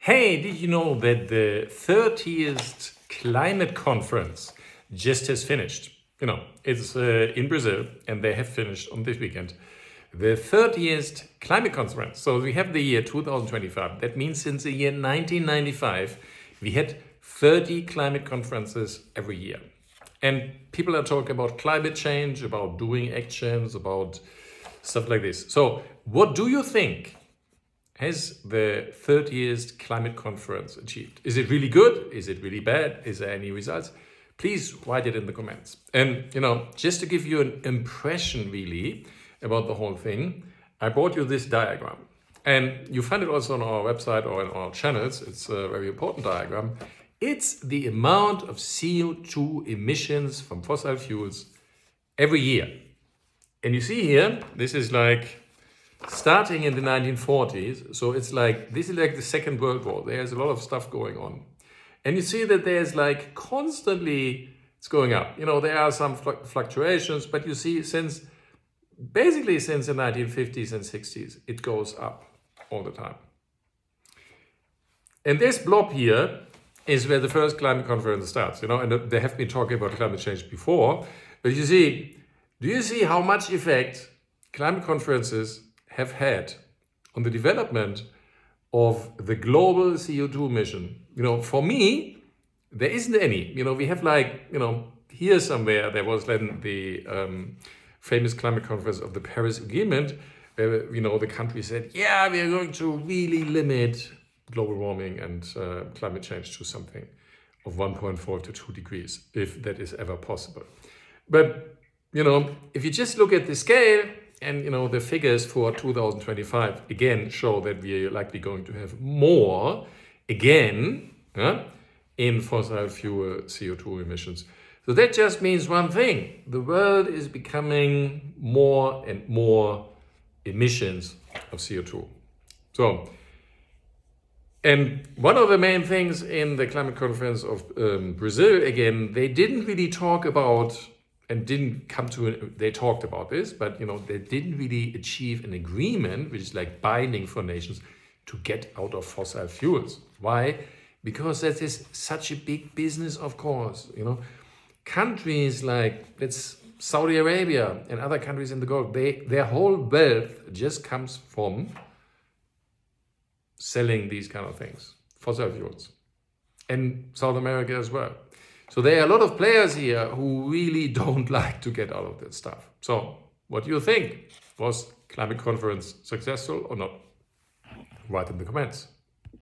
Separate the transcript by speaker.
Speaker 1: Hey, did you know that the 30th climate conference just has finished? It's in Brazil and they have finished on this weekend. The 30th climate conference. So we have the year 2025. That means since the year 1995, we had 30 climate conferences every year. And people are talking about climate change, about doing actions, about stuff like this. So what do you think has the 30th climate conference achieved? Is it really good? Is it really bad? Is there any results? Please write it in the comments. And, just to give you an impression really about the whole thing, I brought you this diagram. And you find it also on our website or in our channels. It's a very important diagram. It's the amount of CO2 emissions from fossil fuels every year. And you see here, this is like starting in the 1940s. So it's like, this is like the Second World War. There's a lot of stuff going on. And you see that there's like constantly, it's going up. There are some fluctuations, but you see basically since the 1950s and 60s, it goes up all the time. And this blob here is where the first climate conference starts, and they have been talking about climate change before. But do you see how much effect climate conferences have had on the development of the global CO2 emission? For me, there isn't any. We have here somewhere, there was then the famous climate conference of the Paris Agreement, where, the country said, yeah, we are going to really limit global warming and climate change to something of 1.4 to 2 degrees, if that is ever possible. But, if you just look at the scale, and the figures for 2025 again show that we are likely going to have more again in fossil fuel CO2 emissions. So that just means one thing: the world is becoming more and more emissions of CO2. So, and one of the main things in the climate conference of Brazil, again, they didn't really talk about and didn't come to they talked about this, but they didn't really achieve an agreement which is like binding for nations to get out of fossil fuels. Why? Because that is such a big business, of course. Countries like Saudi Arabia and other countries in the Gulf, their whole wealth just comes from selling these kind of things, fossil fuels, and South America as well. So there are a lot of players here who really don't like to get out of that stuff. So what do you think? Was climate conference successful or not? Write in the comments.